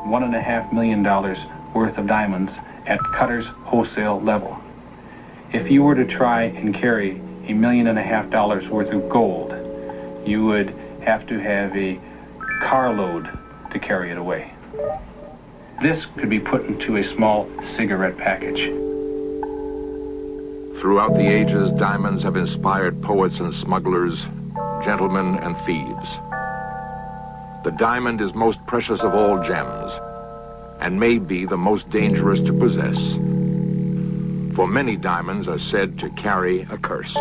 $1.5 million worth of diamonds at Cutter's wholesale level. If you were to try and carry $1.5 million worth of gold, you would have to have a carload to carry it away. This could be put into a small cigarette package. Throughout the ages, diamonds have inspired poets and smugglers, gentlemen and thieves. The diamond is most precious of all gems, and may be the most dangerous to possess. For many diamonds are said to carry a curse.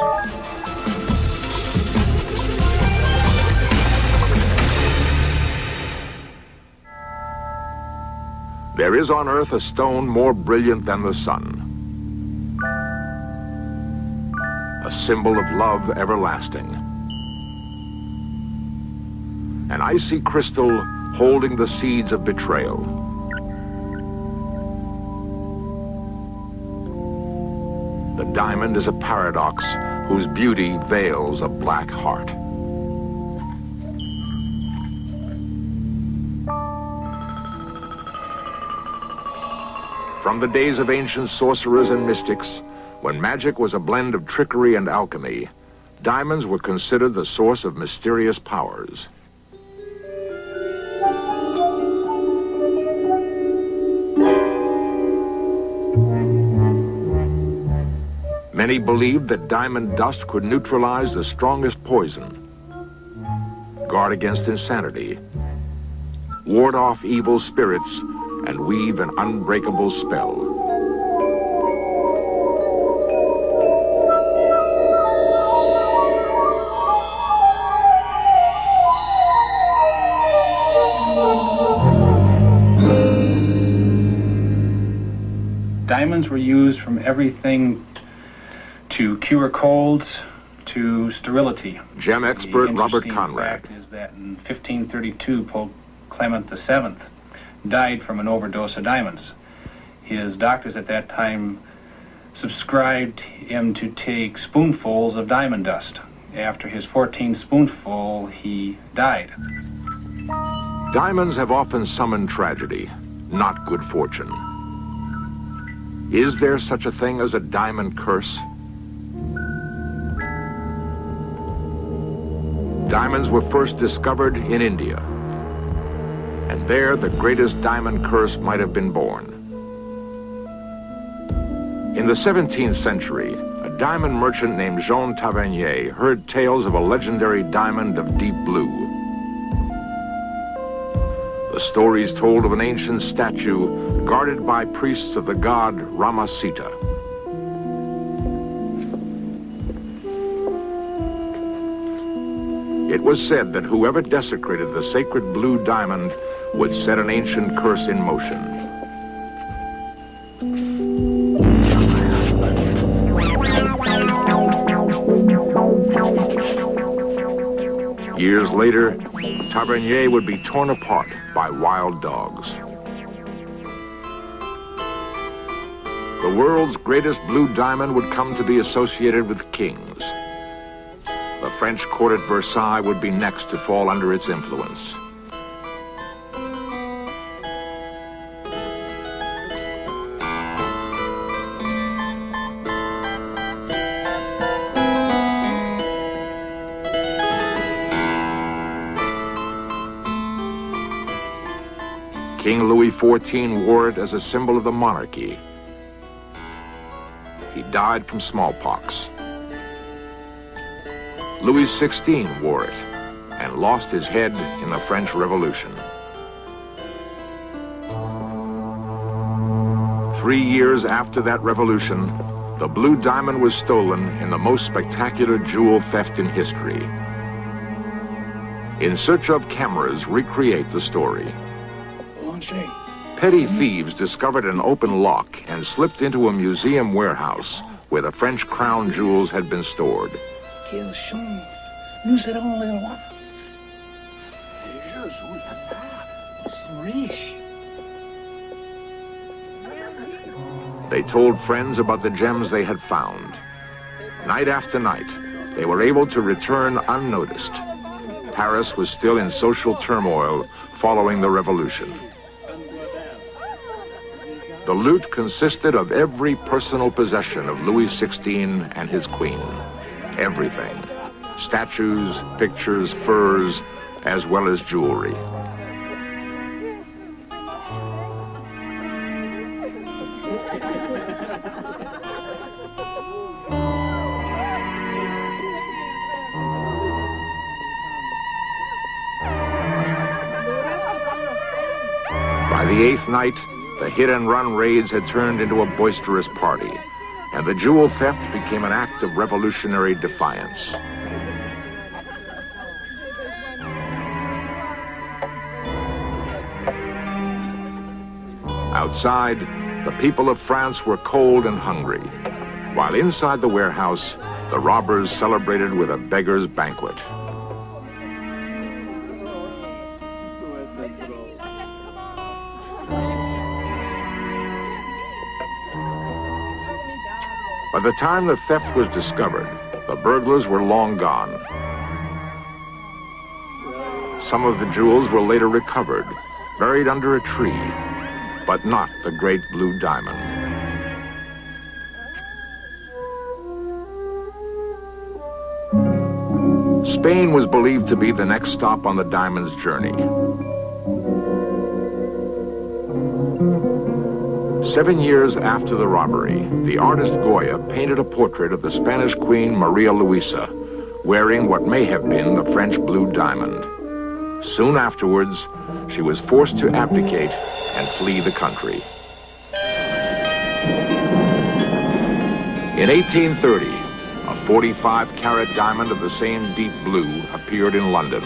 There is on earth a stone more brilliant than the sun, a symbol of love everlasting. An icy crystal holding the seeds of betrayal. The diamond is a paradox whose beauty veils a black heart. From the days of ancient sorcerers and mystics, when magic was a blend of trickery and alchemy, diamonds were considered the source of mysterious powers. Many believed that diamond dust could neutralize the strongest poison, guard against insanity, ward off evil spirits, and weave an unbreakable spell. Diamonds were used from everything to cure colds to sterility. Gem expert Robert Conrad. The interesting fact is that in 1532, Pope Clement VII died from an overdose of diamonds. His doctors at that time subscribed him to take spoonfuls of diamond dust. After his 14th spoonful, he died. Diamonds have often summoned tragedy, not good fortune. Is there such a thing as a diamond curse? Diamonds were first discovered in India, and there the greatest diamond curse might have been born. In the 17th century, a diamond merchant named Jean Tavernier heard tales of a legendary diamond of deep blue. The stories told of an ancient statue guarded by priests of the god Ramasita. It was said that whoever desecrated the sacred blue diamond would set an ancient curse in motion. Years later, Tavernier would be torn apart by wild dogs. The world's greatest blue diamond would come to be associated with kings. The French court at Versailles would be next to fall under its influence. King Louis XIV wore it as a symbol of the monarchy. He died from smallpox. Louis XVI wore it and lost his head in the French Revolution. 3 years after that revolution, the blue diamond was stolen in the most spectacular jewel theft in history. In Search of cameras recreate the story. Petty thieves discovered an open lock and slipped into a museum warehouse where the French crown jewels had been stored. They told friends about the gems they had found. Night after night, they were able to return unnoticed. Paris was still in social turmoil following the revolution. The loot consisted of every personal possession of Louis XVI and his queen. Everything. Statues, pictures, furs, as well as jewelry. By the eighth night, the hit-and-run raids had turned into a boisterous party, and the jewel theft became an act of revolutionary defiance. Outside, the people of France were cold and hungry, while inside the warehouse, the robbers celebrated with a beggar's banquet. By the time the theft was discovered, the burglars were long gone. Some of the jewels were later recovered, buried under a tree, but not the great blue diamond. Spain was believed to be the next stop on the diamond's journey. 7 years after the robbery, the artist Goya painted a portrait of the Spanish Queen Maria Luisa, wearing what may have been the French blue diamond. Soon afterwards, she was forced to abdicate and flee the country. In 1830, a 45-carat diamond of the same deep blue appeared in London.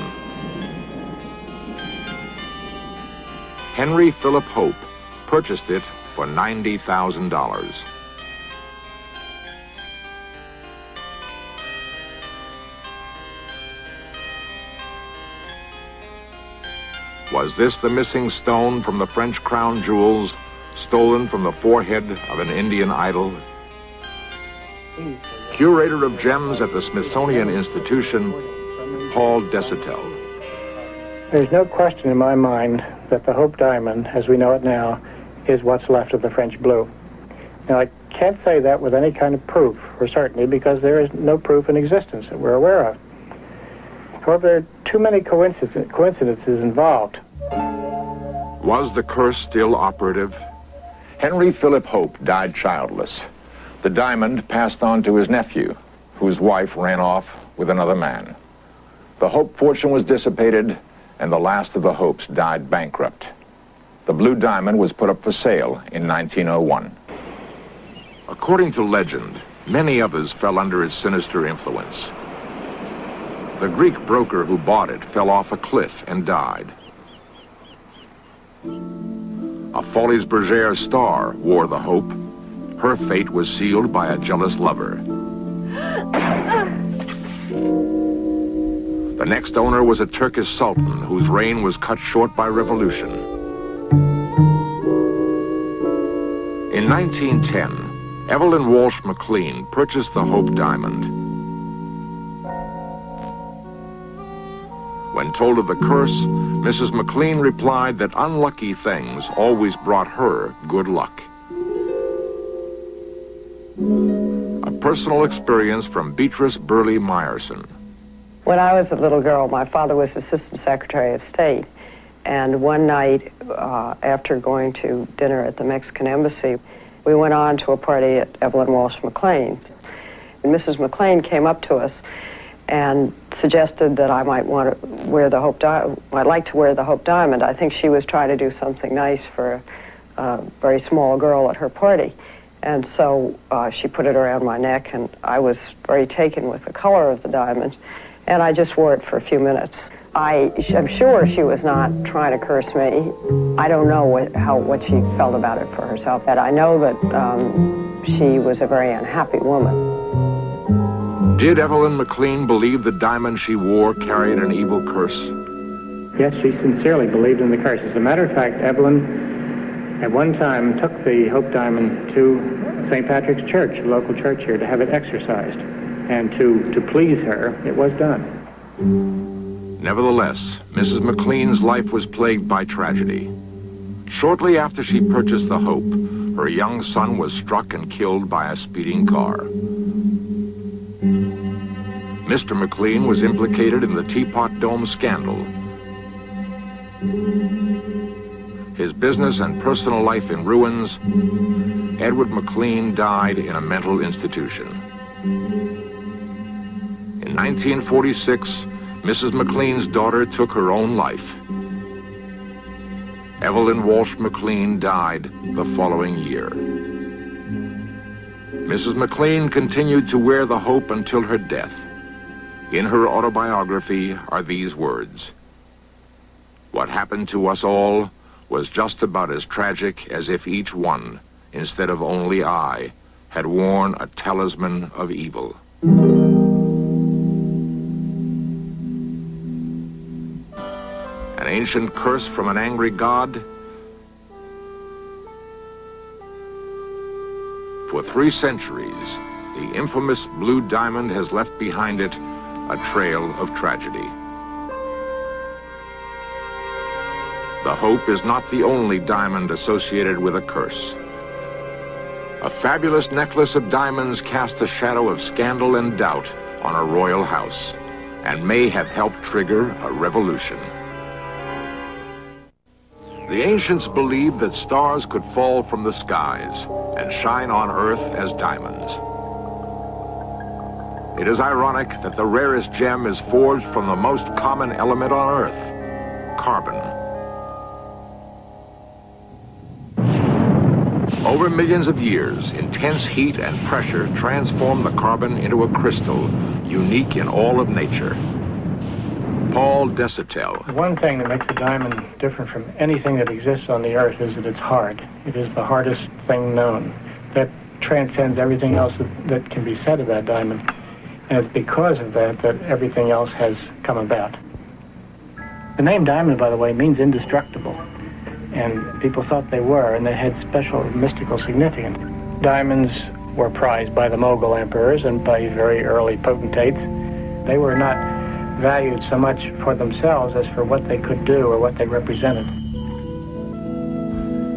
Henry Philip Hope purchased it for $90,000. Was this the missing stone from the French crown jewels, stolen from the forehead of an Indian idol? Curator of gems at the Smithsonian Institution, Paul Desautels. There's no question in my mind that the Hope diamond, as we know it now, is what's left of the French blue. Now, I can't say that with any kind of proof or certainty because there is no proof in existence that we're aware of. However, there are too many coincidences involved. Was the curse still operative? Henry Philip Hope died childless. The diamond passed on to his nephew, whose wife ran off with another man. The Hope fortune was dissipated, and the last of the Hopes died bankrupt. The blue diamond was put up for sale in 1901. According to legend, many others fell under its sinister influence. The Greek broker who bought it fell off a cliff and died. A Folies Bergère star wore the Hope. Her fate was sealed by a jealous lover. The next owner was a Turkish sultan whose reign was cut short by revolution. In 1910, Evelyn Walsh McLean purchased the Hope diamond. When told of the curse, Mrs. McLean replied that unlucky things always brought her good luck. A personal experience from Beatrice Burley Meyerson. When I was a little girl, my father was Assistant Secretary of State. And one night, after going to dinner at the Mexican Embassy, we went on to a party at Evelyn Walsh McLean's. And Mrs. McLean came up to us and suggested that I might want to wear the Hope diamond. I'd like to wear the Hope diamond. I think she was trying to do something nice for a very small girl at her party. And so she put it around my neck, and I was very taken with the color of the diamond, and I just wore it for a few minutes. I'm sure she was not trying to curse me. I don't know what she felt about it for herself, but I know that she was a very unhappy woman. Did Evelyn McLean believe the diamond she wore carried an evil curse? Yes, she sincerely believed in the curse. As a matter of fact, Evelyn at one time took the Hope diamond to St. Patrick's Church, a local church here, to have it exorcised. And to please her, it was done. Nevertheless, Mrs. McLean's life was plagued by tragedy. Shortly after she purchased the Hope, her young son was struck and killed by a speeding car. Mr. McLean was implicated in the Teapot Dome scandal. His business and personal life in ruins, Edward McLean died in a mental institution. In 1946, Mrs. McLean's daughter took her own life. Evelyn Walsh McLean died the following year. Mrs. McLean continued to wear the hope until her death. In her autobiography are these words: "What happened to us all was just about as tragic as if each one, instead of only I, had worn a talisman of evil." An ancient curse from an angry god? For 3 centuries, the infamous Blue Diamond has left behind it a trail of tragedy. The Hope is not the only diamond associated with a curse. A fabulous necklace of diamonds cast a shadow of scandal and doubt on a royal house, and may have helped trigger a revolution. The ancients believed that stars could fall from the skies and shine on Earth as diamonds. It is ironic that the rarest gem is forged from the most common element on Earth, carbon. Over millions of years, intense heat and pressure transform the carbon into a crystal, unique in all of nature. Paul Desautels. The one thing that makes a diamond different from anything that exists on the earth is that it's hard. It is the hardest thing known. That transcends everything else that can be said of that diamond. And it's because of that that everything else has come about. The name diamond, by the way, means indestructible. And people thought they were, and they had special mystical significance. Diamonds were prized by the Mughal emperors and by very early potentates. They were not valued so much for themselves as for what they could do or what they represented.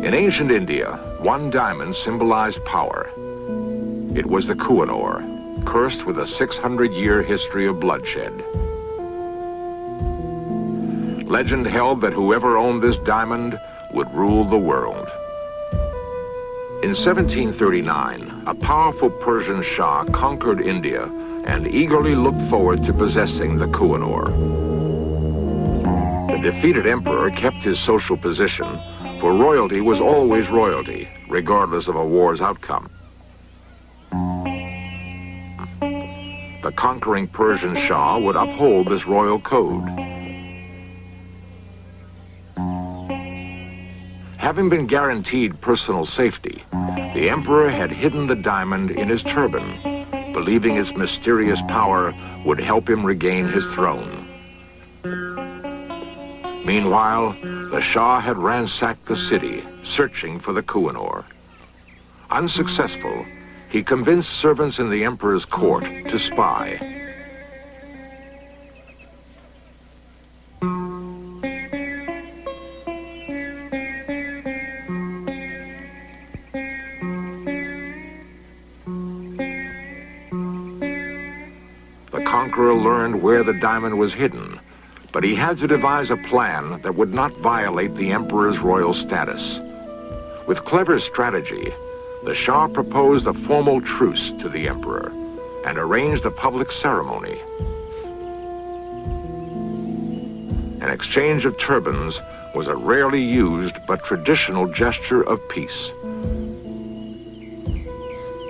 In ancient India, one diamond symbolized power. It was the Kohinoor, cursed with a 600-year history of bloodshed. Legend held that whoever owned this diamond would rule the world. In 1739, a powerful Persian Shah conquered India and eagerly looked forward to possessing the Kohinoor. The defeated emperor kept his social position, for royalty was always royalty, regardless of a war's outcome. The conquering Persian Shah would uphold this royal code. Having been guaranteed personal safety, the emperor had hidden the diamond in his turban, believing its mysterious power would help him regain his throne. Meanwhile, the Shah had ransacked the city, searching for the Kohinoor. Unsuccessful, he convinced servants in the emperor's court to spy. The conqueror learned where the diamond was hidden, but he had to devise a plan that would not violate the emperor's royal status. With clever strategy, the Shah proposed a formal truce to the emperor and arranged a public ceremony. An exchange of turbans was a rarely used but traditional gesture of peace.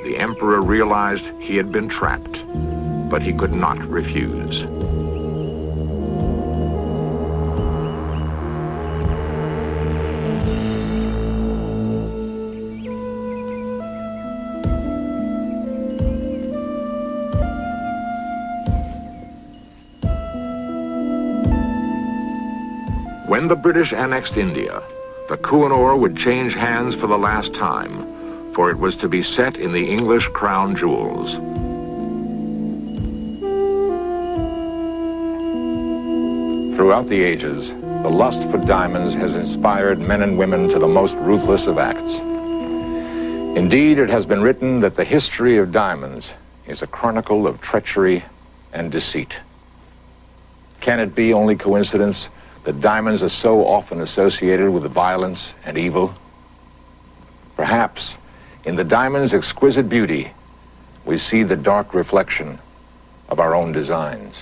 The emperor realized he had been trapped, but he could not refuse. When the British annexed India, the Kohinoor would change hands for the last time, for it was to be set in the English crown jewels. Throughout the ages, the lust for diamonds has inspired men and women to the most ruthless of acts. Indeed, it has been written that the history of diamonds is a chronicle of treachery and deceit. Can it be only coincidence that diamonds are so often associated with violence and evil? Perhaps, in the diamond's exquisite beauty, we see the dark reflection of our own designs.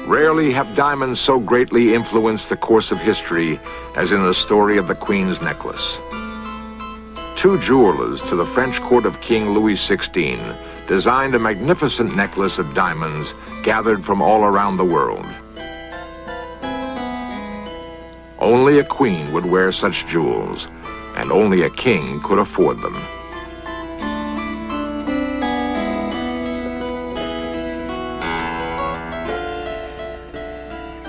Rarely have diamonds so greatly influenced the course of history as in the story of the Queen's necklace. Two jewelers to the French court of King Louis XVI designed a magnificent necklace of diamonds gathered from all around the world. Only a queen would wear such jewels, and only a king could afford them.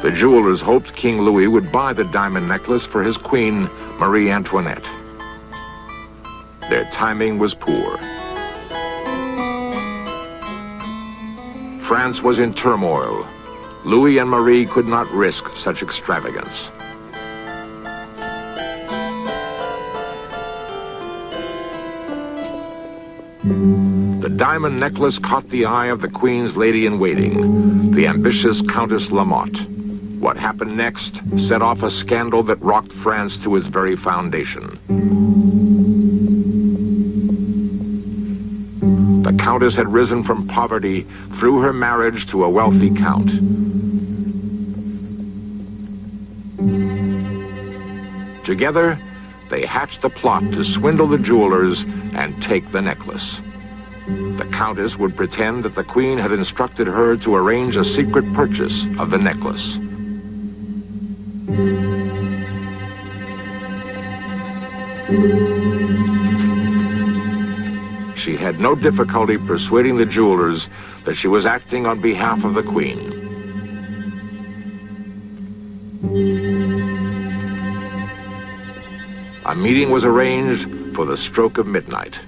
The jewelers hoped King Louis would buy the diamond necklace for his queen, Marie Antoinette. Their timing was poor. France was in turmoil. Louis and Marie could not risk such extravagance. The diamond necklace caught the eye of the Queen's lady-in-waiting, the ambitious Countess Lamotte. What happened next set off a scandal that rocked France to its very foundation. The Countess had risen from poverty through her marriage to a wealthy count. Together, they hatched a plot to swindle the jewelers and take the necklace. The Countess would pretend that the Queen had instructed her to arrange a secret purchase of the necklace. She had no difficulty persuading the jewelers that she was acting on behalf of the Queen. A meeting was arranged for the stroke of midnight.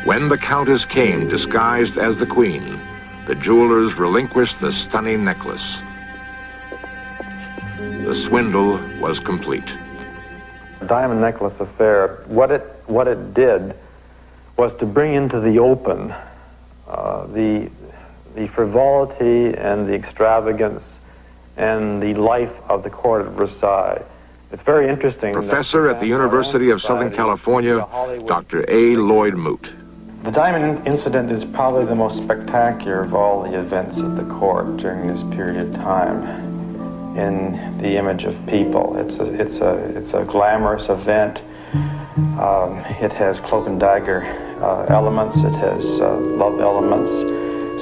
When the Countess came disguised as the Queen, the jewelers relinquished the stunning necklace. The swindle was complete. The diamond necklace affair, what it did was to bring into the open the frivolity and the extravagance and the life of the court at Versailles. It's very interesting. Professor at the University of Southern California, Dr. A. Lloyd Moot. The diamond incident is probably the most spectacular of all the events at the court during this period of time in the image of people. It's a glamorous event. It has cloak and dagger elements. It has love elements,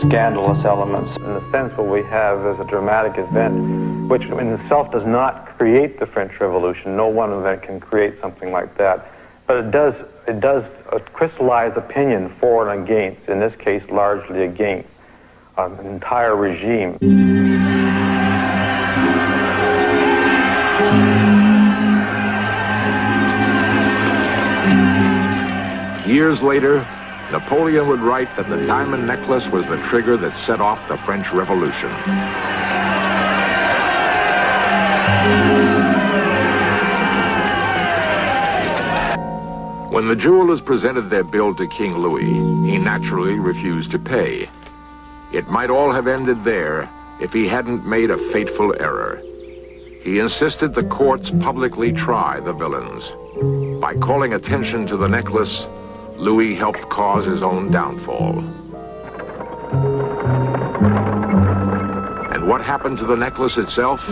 scandalous elements. In a sense, what we have is a dramatic event, which in itself does not create the French Revolution. No one event can create something like that. But it does crystallize opinion for and against, in this case, largely against an entire regime. Years later, Napoleon would write that the diamond necklace was the trigger that set off the French Revolution. When the jewelers presented their bill to King Louis, he naturally refused to pay. It might all have ended there if he hadn't made a fateful error. He insisted the courts publicly try the villains. By calling attention to the necklace, Louis helped cause his own downfall. And what happened to the necklace itself?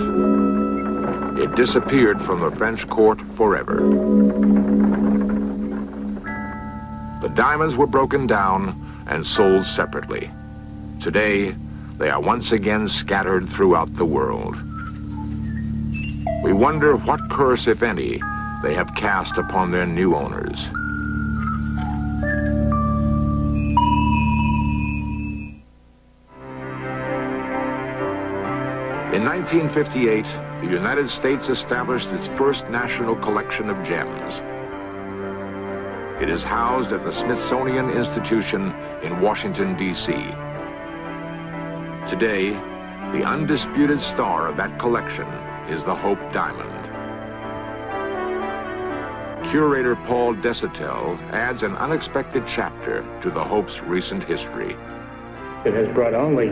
It disappeared from the French court forever. The diamonds were broken down and sold separately. Today, they are once again scattered throughout the world. We wonder what curse, if any, they have cast upon their new owners. In 1958, the United States established its first national collection of gems. It is housed at the Smithsonian Institution in Washington, D.C. Today, the undisputed star of that collection is the Hope Diamond. Curator Paul Desautels adds an unexpected chapter to the Hope's recent history. It has brought only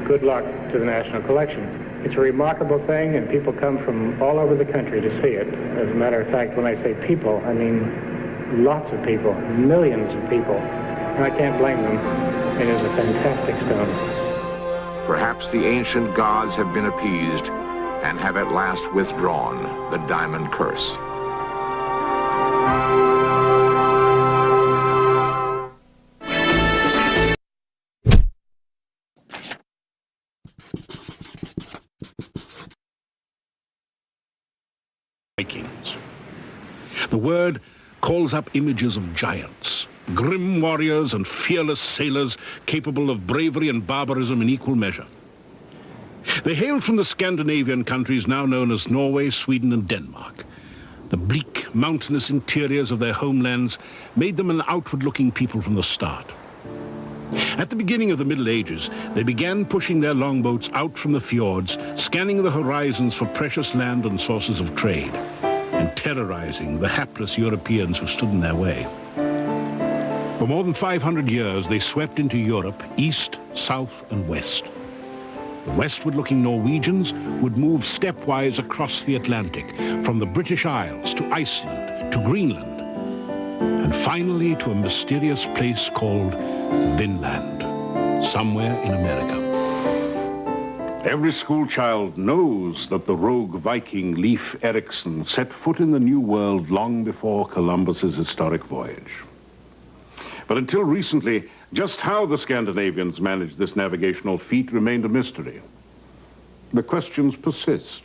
good luck to the National Collection. It's a remarkable thing, and people come from all over the country to see it. As a matter of fact, when I say people, I mean lots of people, millions of people. And I can't blame them. It is a fantastic stone. Perhaps the ancient gods have been appeased and have at last withdrawn the diamond curse. Vikings. The word calls up images of giants, grim warriors and fearless sailors capable of bravery and barbarism in equal measure. They hailed from the Scandinavian countries now known as Norway, Sweden, and Denmark. The bleak, mountainous interiors of their homelands made them an outward-looking people from the start. At the beginning of the Middle Ages, they began pushing their longboats out from the fjords, scanning the horizons for precious land and sources of trade, and terrorizing the hapless Europeans who stood in their way. For more than 500 years, they swept into Europe, east, south, and west. The westward-looking Norwegians would move stepwise across the Atlantic, from the British Isles to Iceland to Greenland, and finally to a mysterious place called Vinland, somewhere in America. Every schoolchild knows that the rogue Viking Leif Erikson set foot in the New World long before Columbus's historic voyage. But until recently, just how the Scandinavians managed this navigational feat remained a mystery. The questions persist.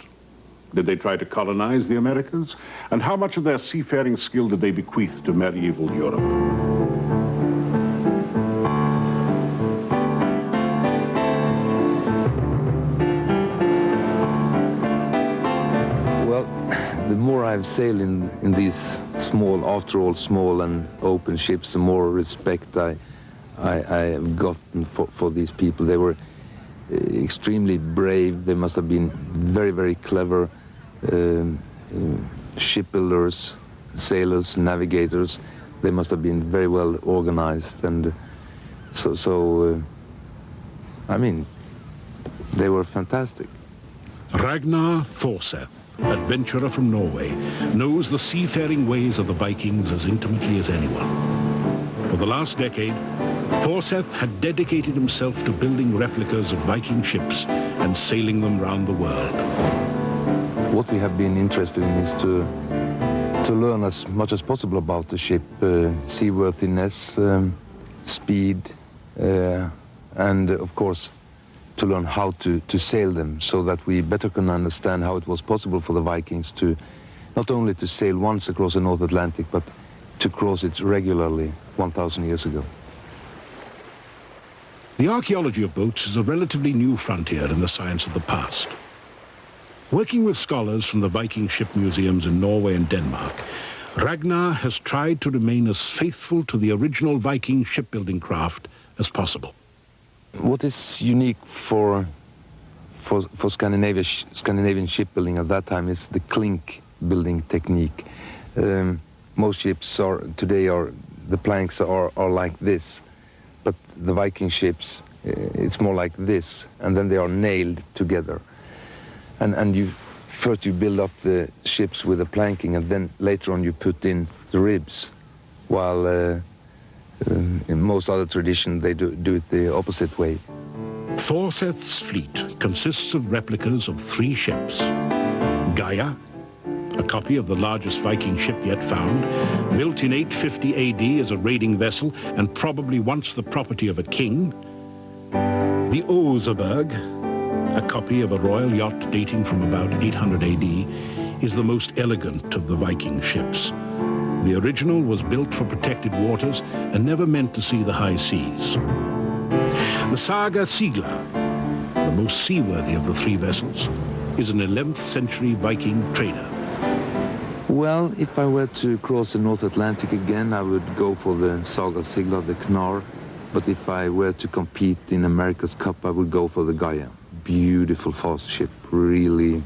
Did they try to colonize the Americas? And how much of their seafaring skill did they bequeath to medieval Europe? The more I've sailed in these small, after all small and open ships, the more respect I have gotten for these people. They were extremely brave. They must have been very, very clever shipbuilders, sailors, navigators. They must have been very well organized, and I mean, they were fantastic. Ragnar Thorseth, adventurer from Norway, knows the seafaring ways of the Vikings as intimately as anyone. For the last decade, Thorseth had dedicated himself to building replicas of Viking ships and sailing them round the world. What we have been interested in is to learn as much as possible about the ship, seaworthiness, speed, and of course to learn how to sail them, so that we better can understand how it was possible for the Vikings to not only to sail once across the North Atlantic, but to cross it regularly 1,000 years ago. The archaeology of boats is a relatively new frontier in the science of the past. Working with scholars from the Viking ship museums in Norway and Denmark, Ragnar has tried to remain as faithful to the original Viking shipbuilding craft as possible. What is unique for Scandinavian shipbuilding at that time is the clink building technique. Most ships today the planks are like this, but the Viking ships, it's more like this, and then they are nailed together. And first you build up the ships with the planking, and then later on you put in the ribs, while in most other traditions they do it the opposite way. Thorseth's fleet consists of replicas of 3 ships. Gaia, a copy of the largest Viking ship yet found, built in 850 AD as a raiding vessel and probably once the property of a king. The Oseberg, a copy of a royal yacht dating from about 800 AD, is the most elegant of the Viking ships. The original was built for protected waters and never meant to see the high seas. The Saga Sigla, the most seaworthy of the 3 vessels, is an 11th century Viking trader. Well, if I were to cross the North Atlantic again, I would go for the Saga Sigla, the Knarr. But if I were to compete in America's Cup, I would go for the Gaia. Beautiful, fast ship, really.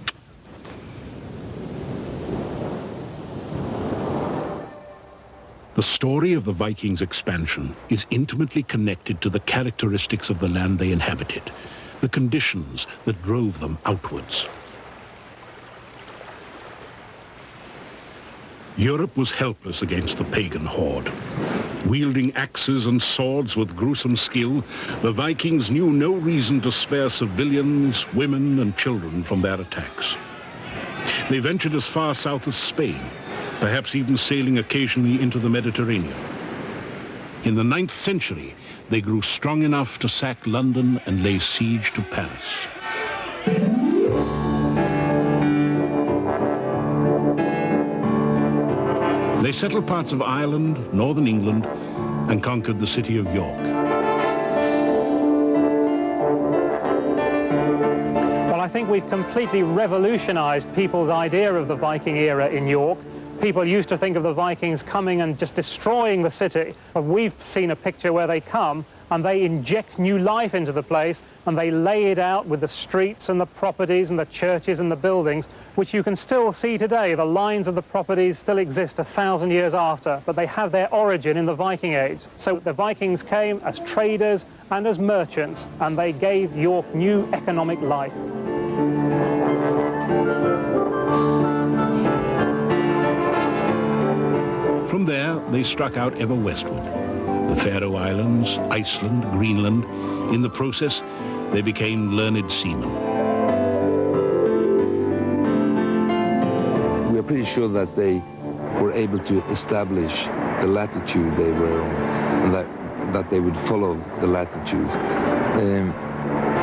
The story of the Vikings' expansion is intimately connected to the characteristics of the land they inhabited, the conditions that drove them outwards. Europe was helpless against the pagan horde. Wielding axes and swords with gruesome skill, the Vikings knew no reason to spare civilians, women, and children from their attacks. They ventured as far south as Spain, perhaps even sailing occasionally into the Mediterranean. In the 9th century, they grew strong enough to sack London and lay siege to Paris. They settled parts of Ireland, northern England, and conquered the city of York. Well, I think we've completely revolutionized people's idea of the Viking era in York. People used to think of the Vikings coming and just destroying the city, but we've seen a picture where they come and they inject new life into the place and they lay it out with the streets and the properties and the churches and the buildings, which you can still see today. The lines of the properties still exist 1,000 years after, but they have their origin in the Viking Age. So the Vikings came as traders and as merchants, and they gave York new economic life. From there, they struck out ever westward. The Faroe Islands, Iceland, Greenland. In the process, they became learned seamen. We are pretty sure that they were able to establish the latitude they were on, and that they would follow the latitude.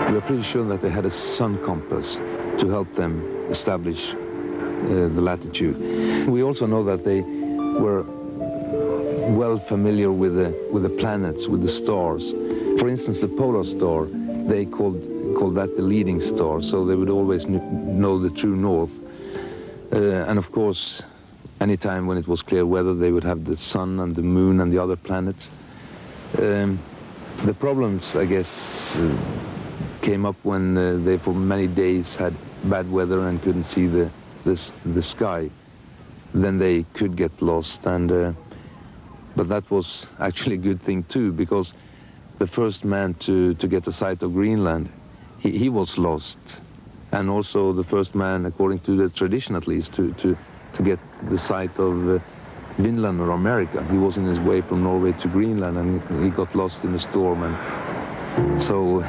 We are pretty sure that they had a sun compass to help them establish the latitude. We also know that they were well familiar with the planets, with the stars. For instance, the polar star, they called that the leading star, so they would always know the true north. And of course, anytime when it was clear weather, they would have the sun and the moon and the other planets. The problems, I guess, came up when they for many days had bad weather and couldn't see the sky. Then they could get lost, and but that was actually a good thing too, because the first man to get a sight of Greenland, he was lost, and also the first man, according to the tradition at least, to get the sight of Vinland or America. He was in his way from Norway to Greenland, and he got lost in a storm, and so.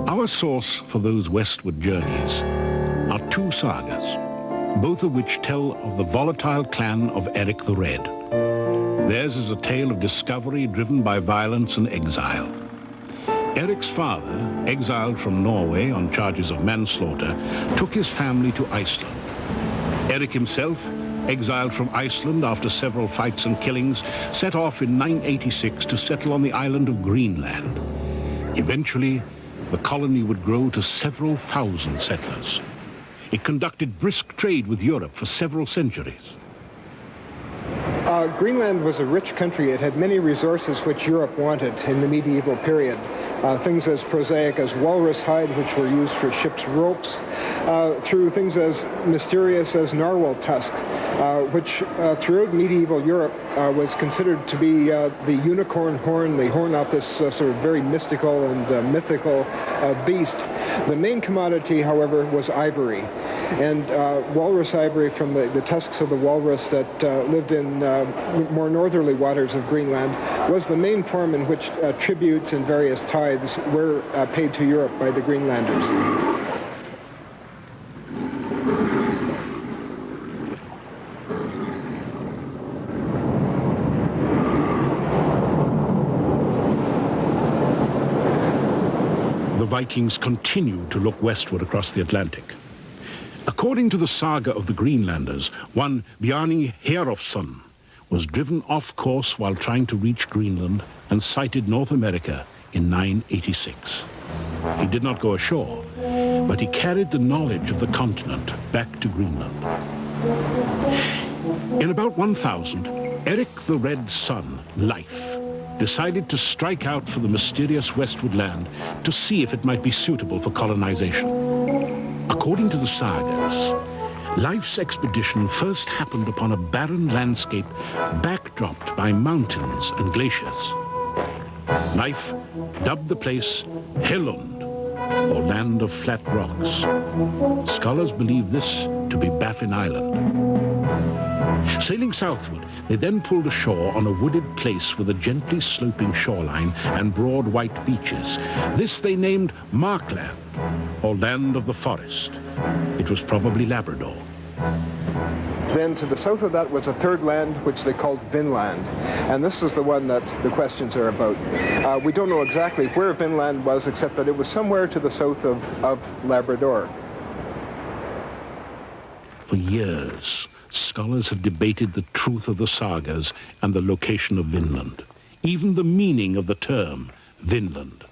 Our source for those westward journeys are two sagas, both of which tell of the volatile clan of Eric the Red. Theirs is a tale of discovery driven by violence and exile. Eric's father, exiled from Norway on charges of manslaughter, took his family to Iceland. Eric himself, exiled from Iceland after several fights and killings, set off in 986 to settle on the island of Greenland. Eventually, the colony would grow to several thousand settlers. It conducted brisk trade with Europe for several centuries. Greenland was a rich country. It had many resources which Europe wanted in the medieval period. Things as prosaic as walrus hide, which were used for ships' ropes, through things as mysterious as narwhal tusk, which throughout medieval Europe was considered to be the unicorn horn, the horn of this sort of very mystical and mythical beast. The main commodity, however, was ivory. And walrus ivory from the tusks of the walrus that lived in more northerly waters of Greenland was the main form in which tributes and various tithes were paid to Europe by the Greenlanders. The Vikings continued to look westward across the Atlantic. According to the saga of the Greenlanders, one Bjarni Herjolfsson was driven off course while trying to reach Greenland and sighted North America in 986. He did not go ashore, but he carried the knowledge of the continent back to Greenland. In about 1000, Eric the Red Sun, Leif, decided to strike out for the mysterious westward land to see if it might be suitable for colonization. According to the sagas, Leif's expedition first happened upon a barren landscape backdropped by mountains and glaciers. Leif dubbed the place Helund, or Land of Flat Rocks. Scholars believe this to be Baffin Island. Sailing southward, they then pulled ashore on a wooded place with a gently sloping shoreline and broad white beaches. This they named Markland, or Land of the Forest. It was probably Labrador. Then to the south of that was a third land, which they called Vinland. And this is the one that the questions are about. We don't know exactly where Vinland was, except that it was somewhere to the south of Labrador. For years, scholars have debated the truth of the sagas and the location of Vinland, even the meaning of the term Vinland.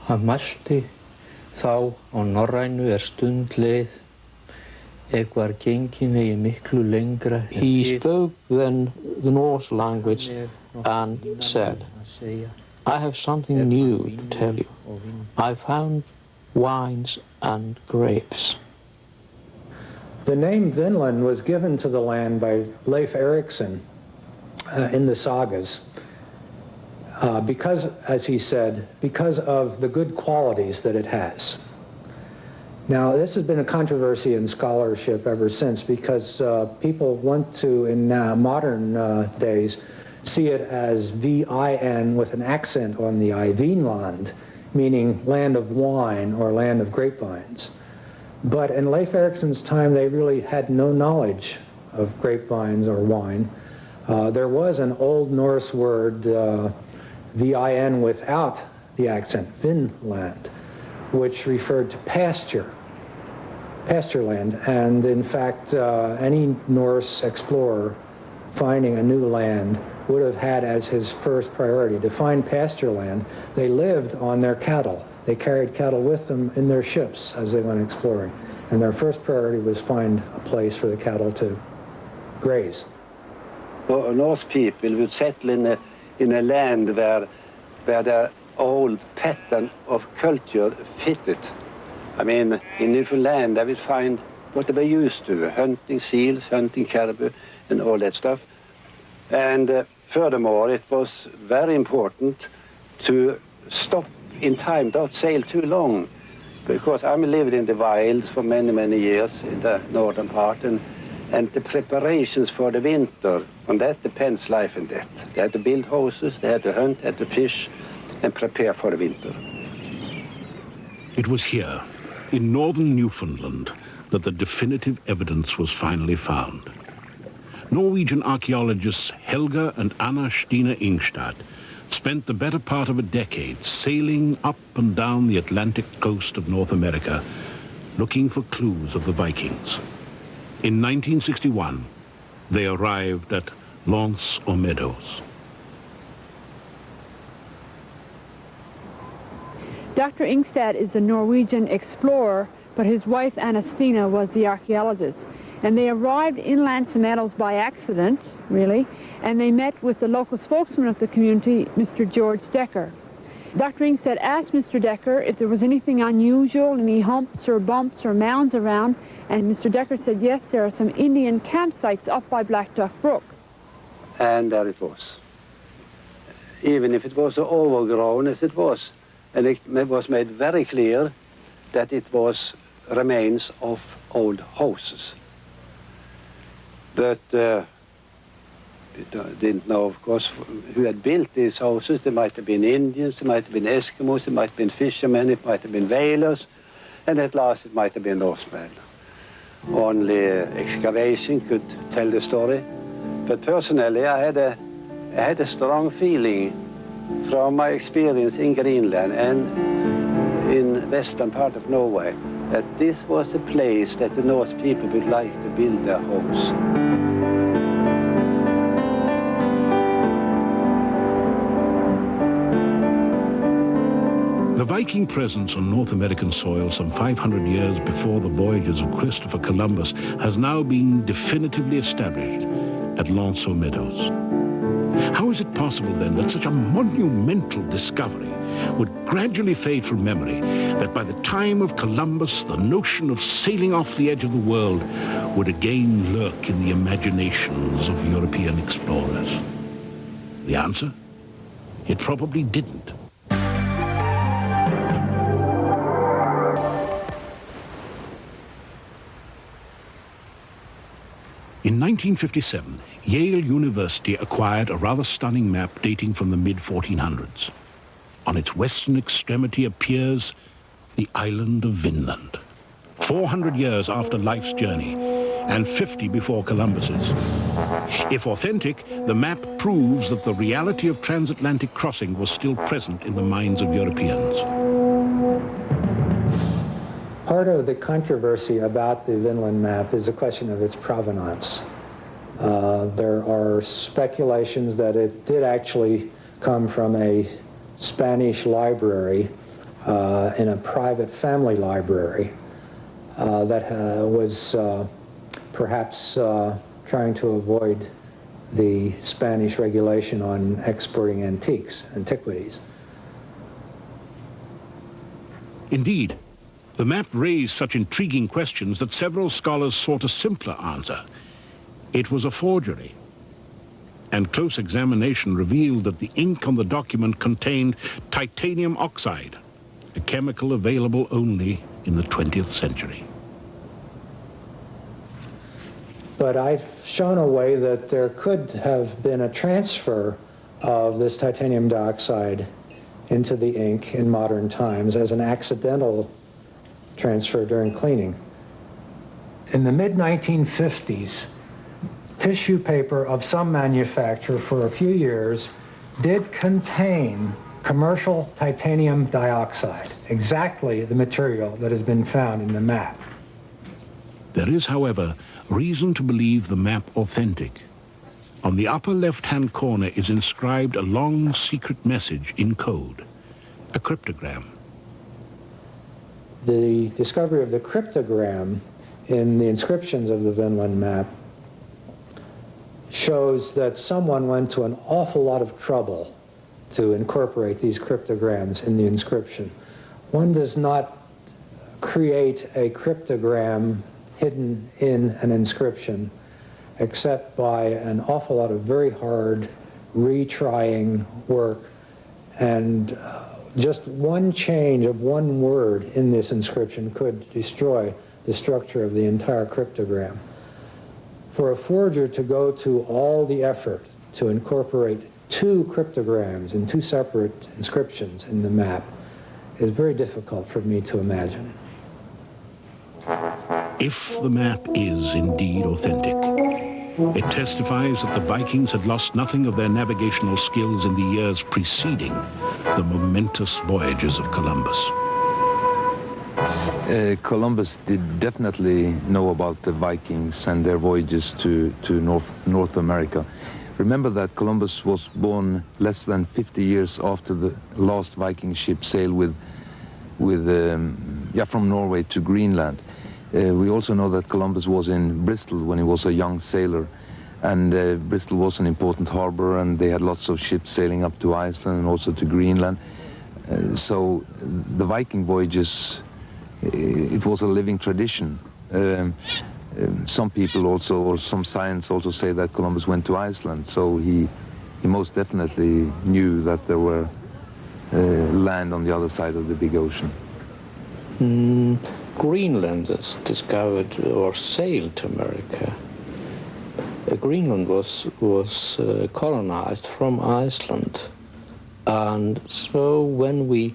Hann mælti þá á norrænu stund leið, var gengin eigi miklu lengra. He spoke then the Norse language and said, I have something new to tell you. I found wines and grapes. The name Vinland was given to the land by Leif Erikson in the sagas because, as he said, because of the good qualities that it has. Now, this has been a controversy in scholarship ever since because people want to, in modern days, see it as V-I-N with an accent on the I, Vinland, meaning land of wine or land of grapevines. But in Leif Erikson's time, they really had no knowledge of grapevines or wine. There was an Old Norse word, V-I-N without the accent, Vinland, which referred to pasture land. And in fact, any Norse explorer finding a new land would have had as his first priority to find pasture land. They lived on their cattle. They carried cattle with them in their ships as they went exploring. And their first priority was find a place for the cattle to graze. Well, Norse people would settle in a land where the old pattern of culture fitted. I mean, in Newfoundland, they would find what they were used to, hunting seals, hunting caribou, and all that stuff. And furthermore, it was very important to stop in time, don't sail too long, because I lived in the wilds for many, many years in the northern part, and the preparations for the winter, on that depends life and death. They had to build houses, they had to hunt, had to fish, and prepare for the winter. It was here, in northern Newfoundland, that the definitive evidence was finally found. Norwegian archaeologists Helga and Anna Stina Ingstad spent the better part of a decade sailing up and down the Atlantic coast of North America, looking for clues of the Vikings. In 1961, they arrived at L'Anse aux Meadows. Dr. Ingstad is a Norwegian explorer, but his wife Anna Stina was the archaeologist. And they arrived in L'Anse aux Meadows by accident, really, and they met with the local spokesman of the community, Mr. George Decker. Dr. Ingstad asked Mr. Decker if there was anything unusual, any humps or bumps or mounds around, and Mr. Decker said, yes, there are some Indian campsites up by Black Duck Brook. And there it was. Even if it was so overgrown as it was, and it was made very clear that it was remains of old houses. But we didn't know, of course, who had built these houses. There might have been Indians, there might have been Eskimos, there might have been fishermen, it might have been whalers, and at last it might have been Norsemen. Only excavation could tell the story. But personally, I had a strong feeling from my experience in Greenland and in western part of Norway that this was a place that the Norse people would like to build their homes. The Viking presence on North American soil some 500 years before the voyages of Christopher Columbus has now been definitively established at Lanceau Meadows. How is it possible then that such a monumental discovery would gradually fade from memory, that by the time of Columbus the notion of sailing off the edge of the world would again lurk in the imaginations of European explorers? The answer? It probably didn't. In 1957, Yale University acquired a rather stunning map dating from the mid-1400s. On its western extremity appears the island of Vinland, 400 years after Leif's journey and 50 before Columbus's. If authentic, the map proves that the reality of transatlantic crossing was still present in the minds of Europeans. Part of the controversy about the Vinland map is the question of its provenance. There are speculations that it did actually come from a Spanish library in a private family library that was perhaps trying to avoid the Spanish regulation on exporting antiquities. Indeed, the map raised such intriguing questions that several scholars sought a simpler answer. It was a forgery. And close examination revealed that the ink on the document contained titanium oxide, a chemical available only in the 20th century. But I've shown a way that there could have been a transfer of this titanium dioxide into the ink in modern times as an accidental transfer during cleaning. In the mid-1950s, tissue paper of some manufacturer for a few years did contain commercial titanium dioxide, exactly the material that has been found in the map. There is, however, reason to believe the map authentic. On the upper left-hand corner is inscribed a long secret message in code, a cryptogram. The discovery of the cryptogram in the inscriptions of the Vinland map shows that someone went to an awful lot of trouble to incorporate these cryptograms in the inscription. One does not create a cryptogram hidden in an inscription except by an awful lot of very hard retrying work, and just one change of one word in this inscription could destroy the structure of the entire cryptogram. For a forger to go to all the effort to incorporate two cryptograms in two separate inscriptions in the map is very difficult for me to imagine. If the map is indeed authentic, it testifies that the Vikings had lost nothing of their navigational skills in the years preceding the momentous voyages of Columbus. Columbus did definitely know about the Vikings and their voyages to North America. Remember that Columbus was born less than 50 years after the last Viking ship sailed from Norway to Greenland. We also know that Columbus was in Bristol when he was a young sailor, and Bristol was an important harbor, and they had lots of ships sailing up to Iceland and also to Greenland. So the Viking voyages, it was a living tradition. Some people also, or some science also say that Columbus went to Iceland, so he most definitely knew that there were land on the other side of the big ocean. Greenlanders discovered or sailed to America. Greenland was colonized from Iceland, and so when we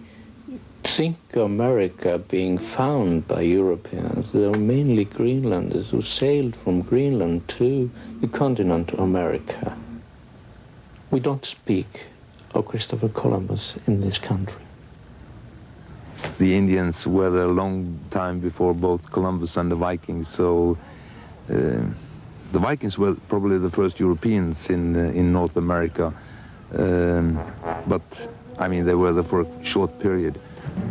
think America being found by Europeans, there were mainly Greenlanders who sailed from Greenland to the continent of America. We don't speak of Christopher Columbus in this country. The Indians were there a long time before both Columbus and the Vikings, so the Vikings were probably the first Europeans in North America, but I mean they were there for a short period.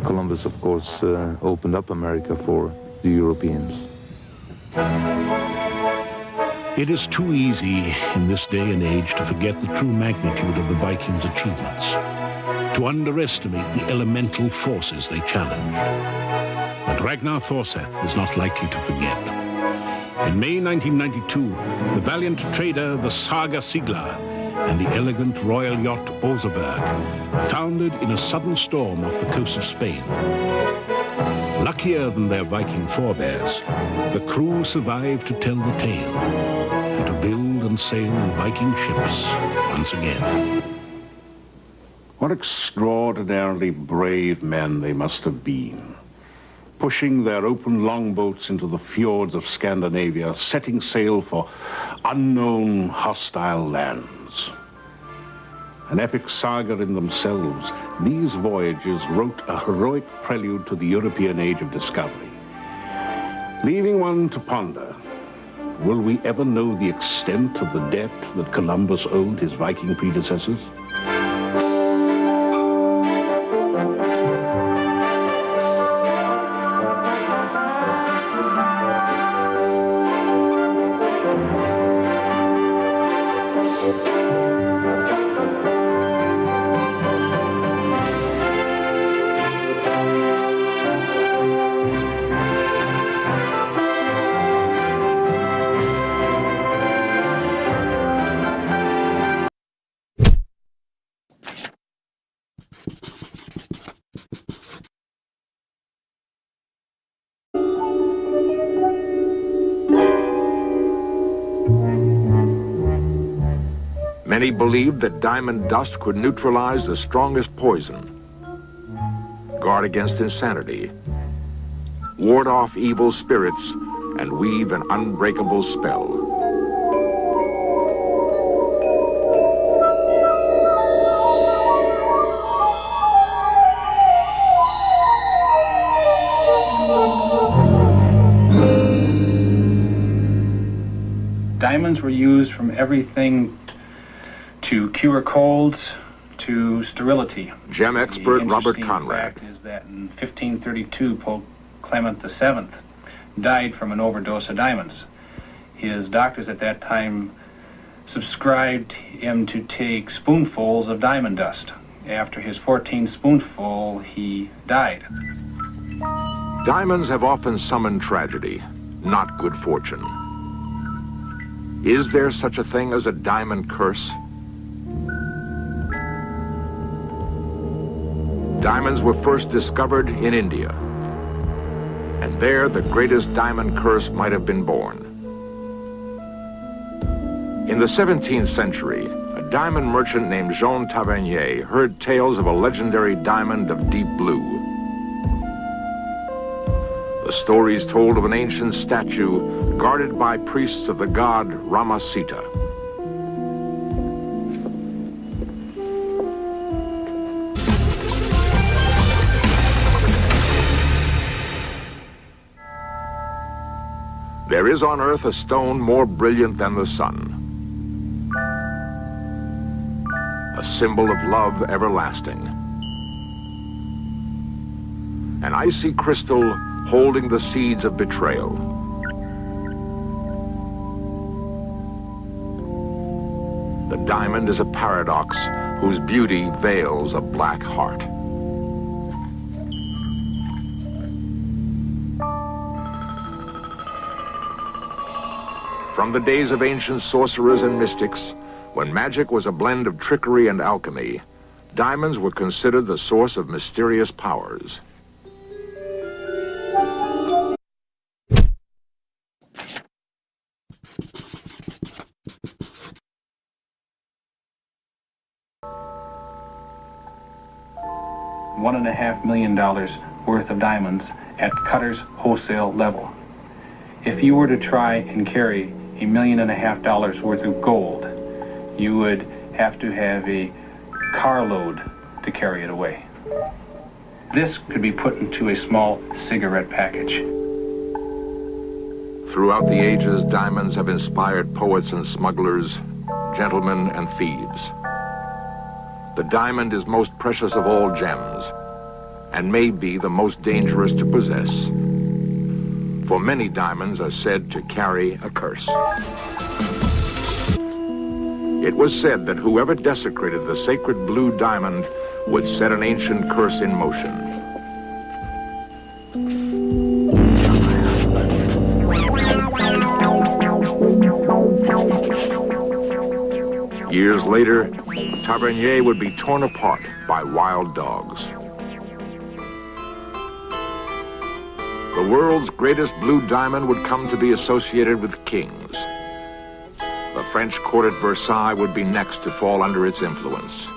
Columbus, of course, opened up America for the Europeans. It is too easy in this day and age to forget the true magnitude of the Vikings' achievements, to underestimate the elemental forces they challenged. But Ragnar Thorseth is not likely to forget. In May 1992, the valiant trader, the Saga Sigla, and the elegant royal yacht Oseberg foundered in a sudden storm off the coast of Spain. Luckier than their Viking forebears, the crew survived to tell the tale and to build and sail Viking ships once again. What extraordinarily brave men they must have been, pushing their open longboats into the fjords of Scandinavia, setting sail for unknown, hostile lands. An epic saga in themselves, these voyages wrote a heroic prelude to the European age of discovery. Leaving one to ponder, will we ever know the extent of the debt that Columbus owed his Viking predecessors? Many believed that diamond dust could neutralize the strongest poison, guard against insanity, ward off evil spirits, and weave an unbreakable spell. Diamonds were used from everything to cure colds to sterility. Gem expert Robert The interesting Conrad. fact is that in 1532, Pope Clement VII died from an overdose of diamonds. His doctors at that time subscribed him to take spoonfuls of diamond dust. After his 14th spoonful, he died. Diamonds have often summoned tragedy, not good fortune. Is there such a thing as a diamond curse? Diamonds were first discovered in India, and there the greatest diamond curse might have been born. In the 17th century, a diamond merchant named Jean Tavernier heard tales of a legendary diamond of deep blue. The stories told of an ancient statue guarded by priests of the god Ramasita. There is on earth a stone more brilliant than the sun, a symbol of love everlasting. An icy crystal holding the seeds of betrayal. The diamond is a paradox whose beauty veils a black heart. From the days of ancient sorcerers and mystics, when magic was a blend of trickery and alchemy, diamonds were considered the source of mysterious powers. $1.5 million worth of diamonds at Cutter's wholesale level. If you were to try and carry $1.5 million worth of gold, you would have to have a carload to carry it away. This could be put into a small cigarette package. Throughout the ages, diamonds have inspired poets and smugglers, gentlemen and thieves. The diamond is most precious of all gems, and may be the most dangerous to possess. For many diamonds are said to carry a curse. It was said that whoever desecrated the sacred blue diamond would set an ancient curse in motion. Years later, Tavernier would be torn apart by wild dogs. The world's greatest blue diamond would come to be associated with kings. The French court at Versailles would be next to fall under its influence.